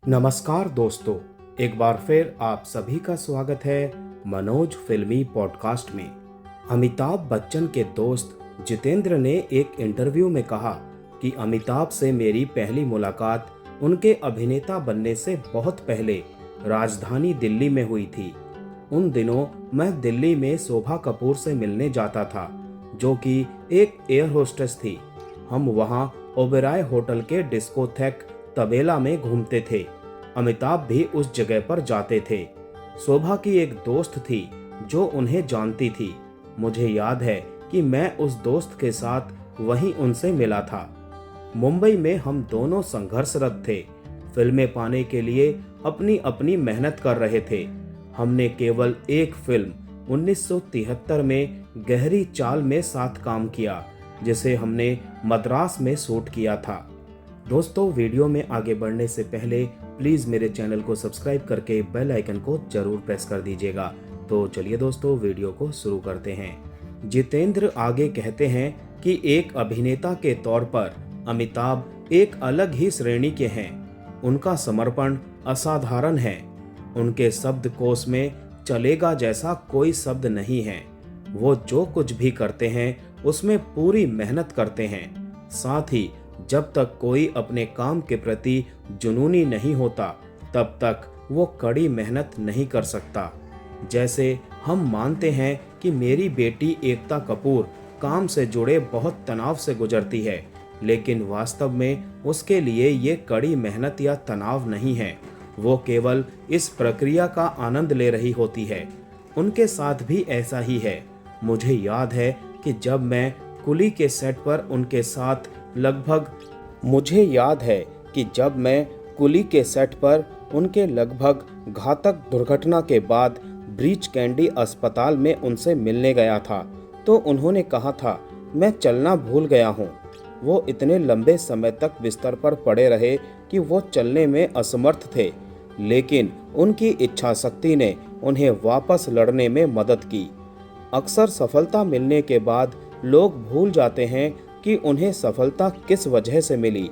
नमस्कार दोस्तों, एक बार फिर आप सभी का स्वागत है मनोज फिल्मी पॉडकास्ट में। अमिताभ बच्चन के दोस्त जितेंद्र ने एक इंटरव्यू में कहा कि अमिताभ से मेरी पहली मुलाकात उनके अभिनेता बनने से बहुत पहले राजधानी दिल्ली में हुई थी। उन दिनों मैं दिल्ली में शोभा कपूर से मिलने जाता था, जो कि एक एयर होस्टेस थी। हम वहां ओबेरॉय होटल के डिस्कोथेक तबेला में घूमते थे। अमिताभ भी उस जगह पर जाते थे। शोभा की एक दोस्त थी जो उन्हें जानती थी। मुझे याद है कि मैं उस दोस्त के साथ वहीं उनसे मिला था। मुंबई में हम दोनों संघर्षरत थे, फिल्में पाने के लिए अपनी अपनी मेहनत कर रहे थे। हमने केवल एक फिल्म 1973 में गहरी चाल में साथ काम किया, जिसे हमने मद्रास में शूट किया था। दोस्तों, वीडियो में आगे बढ़ने से पहले प्लीज़ मेरे चैनल को सब्सक्राइब करके बेल आइकन को जरूर प्रेस कर दीजिएगा। तो चलिए दोस्तों, वीडियो को शुरू करते हैं। जितेंद्र आगे कहते हैं कि एक अभिनेता के तौर पर अमिताभ एक अलग ही श्रेणी के हैं। उनका समर्पण असाधारण है। उनके शब्दकोश में चलेगा जैसा कोई शब्द नहीं है। वो जो कुछ भी करते हैं उसमें पूरी मेहनत करते हैं। साथ ही जब तक कोई अपने काम के प्रति जुनूनी नहीं होता, तब तक वो कड़ी मेहनत नहीं कर सकता। जैसे हम मानते हैं कि मेरी बेटी एकता कपूर काम से जुड़े बहुत तनाव से गुजरती है, लेकिन वास्तव में उसके लिए ये कड़ी मेहनत या तनाव नहीं है। वो केवल इस प्रक्रिया का आनंद ले रही होती है। उनके साथ भी ऐसा ही है। मुझे याद है कि जब मैं कुली के सेट पर उनके साथ लगभग घातक दुर्घटना के बाद ब्रीच कैंडी अस्पताल में उनसे मिलने गया था, तो उन्होंने कहा था, मैं चलना भूल गया हूँ। वो इतने लंबे समय तक बिस्तर पर पड़े रहे कि वो चलने में असमर्थ थे, लेकिन उनकी इच्छा शक्ति ने उन्हें वापस लड़ने में मदद की। अक्सर सफलता मिलने के बाद लोग भूल जाते हैं कि उन्हें सफलता किस वजह से मिली,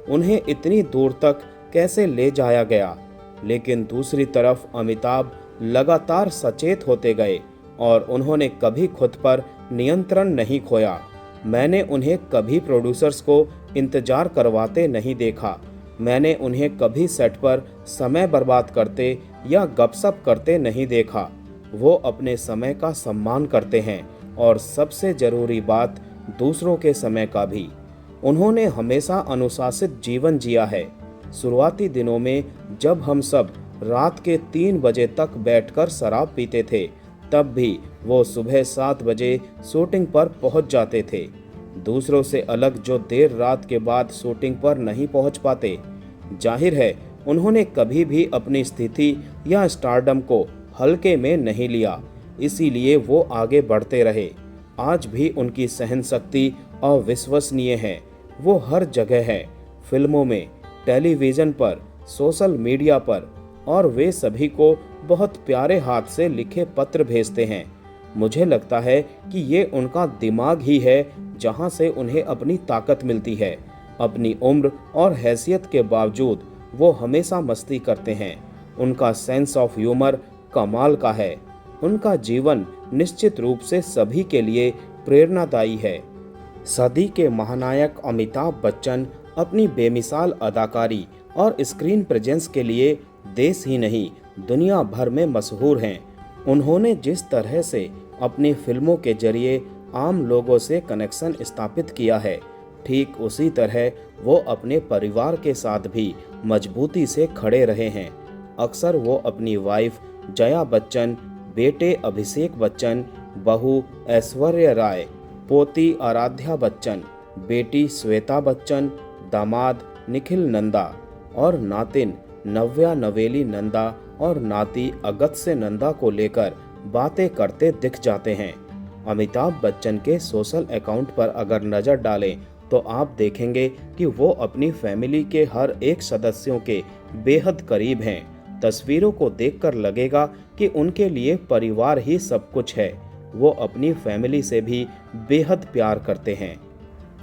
उन्हें इतनी दूर तक कैसे ले जाया गया। लेकिन दूसरी तरफ अमिताभ लगातार सचेत होते गए और उन्होंने कभी खुद पर नियंत्रण नहीं खोया। मैंने उन्हें कभी प्रोड्यूसर्स को इंतजार करवाते नहीं देखा। मैंने उन्हें कभी सेट पर समय बर्बाद करते या गपशप करते नहीं देखा। वो अपने समय का सम्मान करते हैं और सबसे जरूरी बात, दूसरों के समय का भी। उन्होंने हमेशा अनुशासित जीवन जिया है। शुरुआती दिनों में जब हम सब रात के 3 बजे तक बैठकर शराब पीते थे, तब भी वो सुबह 7 बजे शूटिंग पर पहुंच जाते थे। दूसरों से अलग जो देर रात के बाद शूटिंग पर नहीं पहुंच पाते। जाहिर है, उन्होंने कभी भी अपनी स्थिति या स्टारडम को हल्के में नहीं लिया, इसीलिए वो आगे बढ़ते रहे। आज भी उनकी सहनशक्ति अविश्वसनीय है। वो हर जगह है, फिल्मों में, टेलीविज़न पर, सोशल मीडिया पर, और वे सभी को बहुत प्यारे हाथ से लिखे पत्र भेजते हैं। मुझे लगता है कि ये उनका दिमाग ही है जहाँ से उन्हें अपनी ताकत मिलती है। अपनी उम्र और हैसियत के बावजूद वो हमेशा मस्ती करते हैं। उनका सेंस ऑफ ह्यूमर कमाल का है। उनका जीवन निश्चित रूप से सभी के लिए प्रेरणादायी है। सदी के महानायक अमिताभ बच्चन अपनी बेमिसाल अदाकारी और स्क्रीन प्रेजेंस के लिए देश ही नहीं, दुनिया भर में मशहूर हैं। उन्होंने जिस तरह से अपनी फिल्मों के जरिए आम लोगों से कनेक्शन स्थापित किया है, ठीक उसी तरह वो अपने परिवार के साथ भी मजबूती से खड़े रहे हैं। अक्सर वो अपनी वाइफ जया बच्चन, बेटे अभिषेक बच्चन, बहू ऐश्वर्या राय, पोती आराध्या बच्चन, बेटी श्वेता बच्चन, दामाद निखिल नंदा और नातिन नव्या नवेली नंदा और नाती अगत्य नंदा को लेकर बातें करते दिख जाते हैं। अमिताभ बच्चन के सोशल अकाउंट पर अगर नज़र डालें तो आप देखेंगे कि वो अपनी फैमिली के हर एक सदस्यों के बेहद करीब हैं। तस्वीरों को देखकर लगेगा कि उनके लिए परिवार ही सब कुछ है। वो अपनी फैमिली से भी बेहद प्यार करते हैं।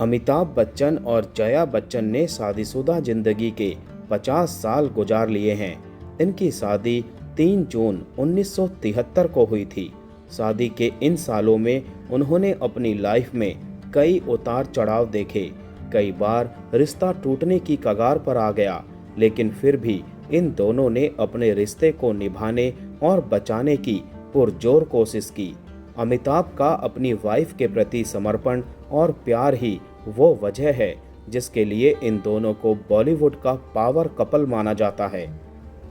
अमिताभ बच्चन और जया बच्चन ने शादीशुदा जिंदगी के 50 साल गुजार लिए हैं। इनकी शादी 3 जून 1973 को हुई थी। शादी के इन सालों में उन्होंने अपनी लाइफ में कई उतार चढ़ाव देखे। कई बार रिश्ता टूटने की कगार पर आ गया, लेकिन फिर भी इन दोनों ने अपने रिश्ते को निभाने और बचाने की पुरजोर कोशिश की। अमिताभ का अपनी वाइफ के प्रति समर्पण और प्यार ही वो वजह है जिसके लिए इन दोनों को बॉलीवुड का पावर कपल माना जाता है।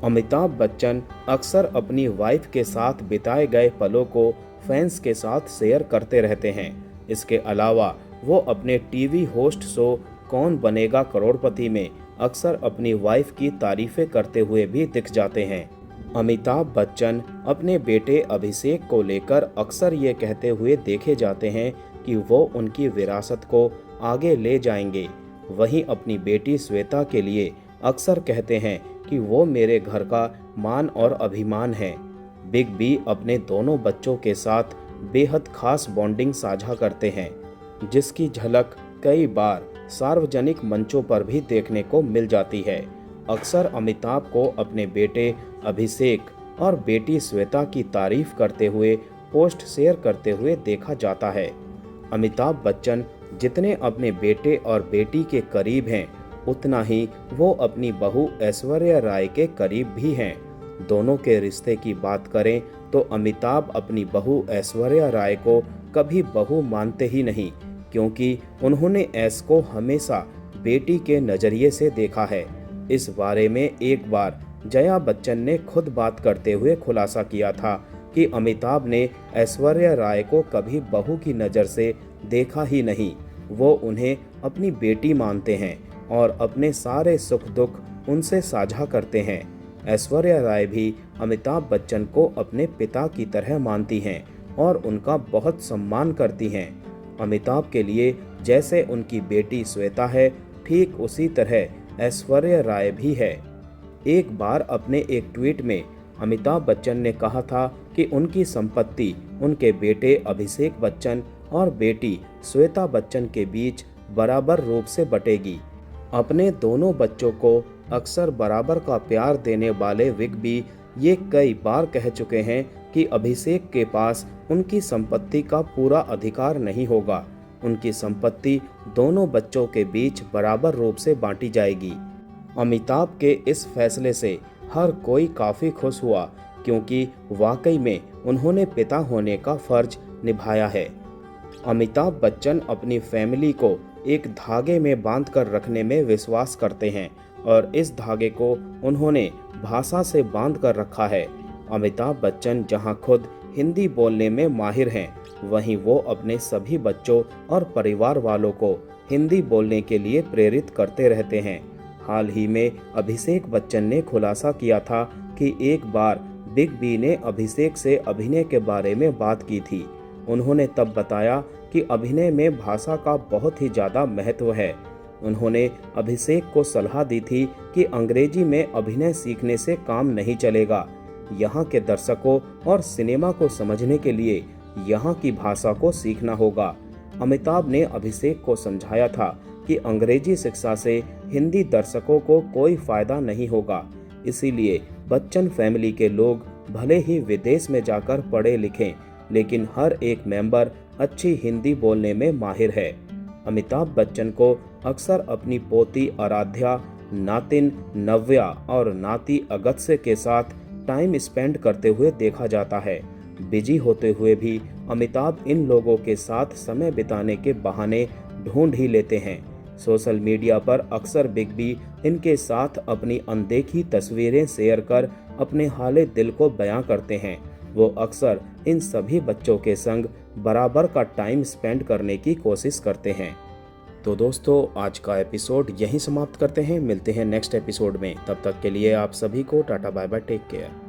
अमिताभ बच्चन अक्सर अपनी वाइफ के साथ बिताए गए पलों को फैंस के साथ शेयर करते रहते हैं। इसके अलावा वो अपने टीवी होस्ट शो कौन बनेगा करोड़पति में अक्सर अपनी वाइफ की तारीफें करते हुए भी दिख जाते हैं। अमिताभ बच्चन अपने बेटे अभिषेक को लेकर अक्सर ये कहते हुए देखे जाते हैं कि वो उनकी विरासत को आगे ले जाएंगे। वहीं अपनी बेटी श्वेता के लिए अक्सर कहते हैं कि वो मेरे घर का मान और अभिमान है। बिग बी अपने दोनों बच्चों के साथ बेहद खास बॉन्डिंग साझा करते हैं, जिसकी झलक कई बार सार्वजनिक मंचों पर भी देखने को मिल जाती है। अक्सर अमिताभ को अपने बेटे अभिषेक और बेटी श्वेता की तारीफ करते हुए पोस्ट शेयर करते हुए देखा जाता है। अमिताभ बच्चन जितने अपने बेटे और बेटी के करीब हैं, उतना ही वो अपनी बहू ऐश्वर्या राय के करीब भी हैं। दोनों के रिश्ते की बात करें तो अमिताभ अपनी बहू ऐश्वर्या राय को कभी बहू मानते ही नहीं, क्योंकि उन्होंने ऐश को हमेशा बेटी के नजरिए से देखा है। इस बारे में एक बार जया बच्चन ने खुद बात करते हुए खुलासा किया था कि अमिताभ ने ऐश्वर्या राय को कभी बहू की नज़र से देखा ही नहीं। वो उन्हें अपनी बेटी मानते हैं और अपने सारे सुख दुख उनसे साझा करते हैं। ऐश्वर्या राय भी अमिताभ बच्चन को अपने पिता की तरह मानती हैं और उनका बहुत सम्मान करती हैं। अमिताभ के लिए जैसे उनकी बेटी श्वेता है, ठीक उसी तरह ऐश्वर्या राय भी है। एक बार अपने एक ट्वीट में अमिताभ बच्चन ने कहा था कि उनकी संपत्ति उनके बेटे अभिषेक बच्चन और बेटी श्वेता बच्चन के बीच बराबर रूप से बटेगी। अपने दोनों बच्चों को अक्सर बराबर का प्यार देने वाले बिग बी ये कई बार कह चुके हैं कि अभिषेक के पास उनकी संपत्ति का पूरा अधिकार नहीं होगा। उनकी संपत्ति दोनों बच्चों के बीच बराबर रूप से बांटी जाएगी। अमिताभ के इस फैसले से हर कोई काफ़ी खुश हुआ, क्योंकि वाकई में उन्होंने पिता होने का फर्ज निभाया है। अमिताभ बच्चन अपनी फैमिली को एक धागे में बांध कर रखने में विश्वास करते हैं और इस धागे को उन्होंने भाषा से बांध कर रखा है। अमिताभ बच्चन जहां खुद हिंदी बोलने में माहिर हैं, वहीं वो अपने सभी बच्चों और परिवार वालों को हिंदी बोलने के लिए प्रेरित करते रहते हैं। हाल ही में अभिषेक बच्चन ने खुलासा किया था कि एक बार बिग बी ने अभिषेक से अभिनय के बारे में बात की थी। उन्होंने तब बताया कि अभिनय में भाषा का बहुत ही ज़्यादा महत्व है। उन्होंने अभिषेक को सलाह दी थी कि अंग्रेजी में अभिनय सीखने से काम नहीं चलेगा। यहाँ के दर्शकों और सिनेमा को समझने के लिए यहाँ की भाषा को सीखना होगा। अमिताभ ने अभिषेक को समझाया था कि अंग्रेजी शिक्षा से हिंदी दर्शकों को कोई फायदा नहीं होगा। इसीलिए बच्चन फैमिली के लोग भले ही विदेश में जाकर पढ़े लिखें, लेकिन हर एक मेंबर अच्छी हिंदी बोलने में माहिर है। अमिताभ बच्चन को अक्सर अपनी पोती आराध्या, नातिन नव्या और नाती अगत्य के साथ टाइम स्पेंड करते हुए देखा जाता है। बिजी होते हुए भी अमिताभ इन लोगों के साथ समय बिताने के बहाने ढूंढ ही लेते हैं। सोशल मीडिया पर अक्सर बिग बी इनके साथ अपनी अनदेखी तस्वीरें शेयर कर अपने हाले दिल को बयां करते हैं। वो अक्सर इन सभी बच्चों के संग बराबर का टाइम स्पेंड करने की कोशिश करते हैं। तो दोस्तों, आज का एपिसोड यहीं समाप्त करते हैं। मिलते हैं नेक्स्ट एपिसोड में। तब तक के लिए आप सभी को tata bye bye, take care.